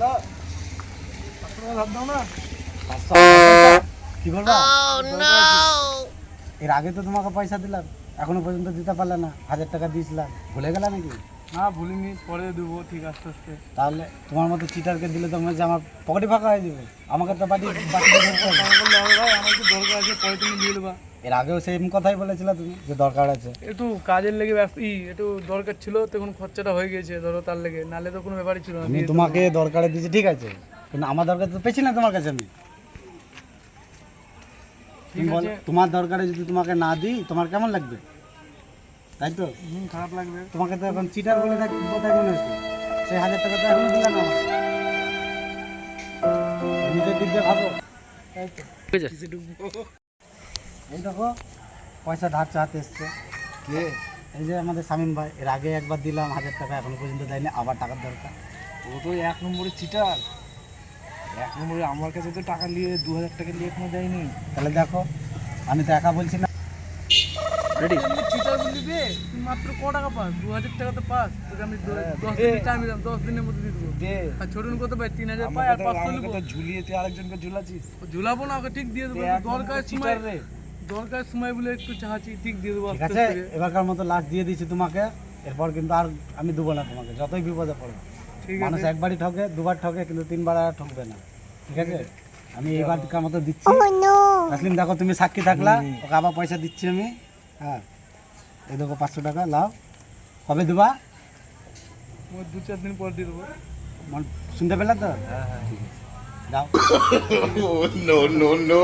বলো ভাব দাও না। কি বলবো? এর আগে তো তোমাকে পয়সা দিলাম, এখনো পর্যন্ত দিতে পারলে না। 1000 টাকা দিয়েছিলাম, ভুলে গেলা নাকি? না ভুলিনি, পরে দেবো ঠিক আস্তে আস্তে। তাহলে তোমার মতো চিটারকে দিলে তো মনে হচ্ছে আমার পকেটে ফাঁকা হয়ে যাবে। আমাকে তো বাকিতে ধরতে হবে। আমার বললে হবে ভাই, আমার একটু দরকার আছে, পরে তুমি দিয়ে দেবা। এর আগেও সেম কথাই বলেছিলে তুমি যে দরকার আছে। একটু কাজের লেগে ব্যস্ত, একটু দরকার ছিল, তখন খরচাটা হয়ে গেছে ধরো, তার লেগে, নাহলে তো কোনো ব্যাপারই ছিল না। আমি দিয়ে দেবো। তোমাকে দরকারে দিয়েছি ঠিক আছে, কিন্তু আমার দরকার তো পেছি না তোমার কাছে আমি। ঠিক তুমি বল, আছে। তোমার দরকারে যদি তোমাকে না দিই তোমার কেমন লাগবে? তাই তো? খারাপ লাগবে। তোমাকে তো এখন চিটার বলে কোথায় মনে হচ্ছে? সেই 1000 টাকা তো এখন দিলাম না আমাকে। নিজের দিক দিয়ে ভাবো। তাই তো? এই দেখো পয়সা ধার চাহাতে এসছে। কে? এই যে আমাদের শামীম ভাই, এর আগে একবার দিলাম 1000 টাকা, এখনো পর্যন্ত দেয়নি, আবার টাকার দরকার। ও তো 1 নম্বরে চিটার। 1 নম্বরে আমার কাছে তো টাকা নিয়ে 2000 টাকা নিয়ে এখনো দেয়নি। তাহলে দেখো, আমি তো একা বলছি না। রেডি? চিটার বললি বে, তুই মাত্র ক টাকা পাস? 2000 টাকা তো পাস। তোকে আমি 10 দিনের টাইম দিলাম, 10 দিনের মধ্যে দিয়ে দেবো। আর ছোটন কত পাই? 3000 পাই আর 500 নেবো। ঝুলিয়ে তুই আরেকজনকে ঝুলাছিস। ঝুলাবো না, ওকে ঠিক দিয়ে দেবো। দরকার সময় বলে একটু চাহাচ্ছি, ঠিক দিয়ে দেবো ঠিক আস্তে আছে, আস্তে। এবারকার মতো লাস্ট দিয়ে দিচ্ছি তোমাকে। এরপর কিন্তু আর আমি দেবো না তোমাকে, যতই বিপদে পড়ো। ঠিক মানুষ আছে। একবারই ঠকে, দুবার ঠকে, কিন্তু 3বার আর ঠকবে না। ঠিক আছে, আমি এবারকার মতো দিচ্ছি। আসলিম দেখো, তুমি সাক্ষী থাকলা, ওকে আবার পয়সা দিচ্ছি আমি। হ্যাঁ, এই দেখো 500 টাকা লাও। কবে দেবা? আমার 2-4 দিন পর দিয়ে দেবো। শুনতে পেলে তো? হ্যাঁ হ্যাঁ। যাও। No, no, no, no.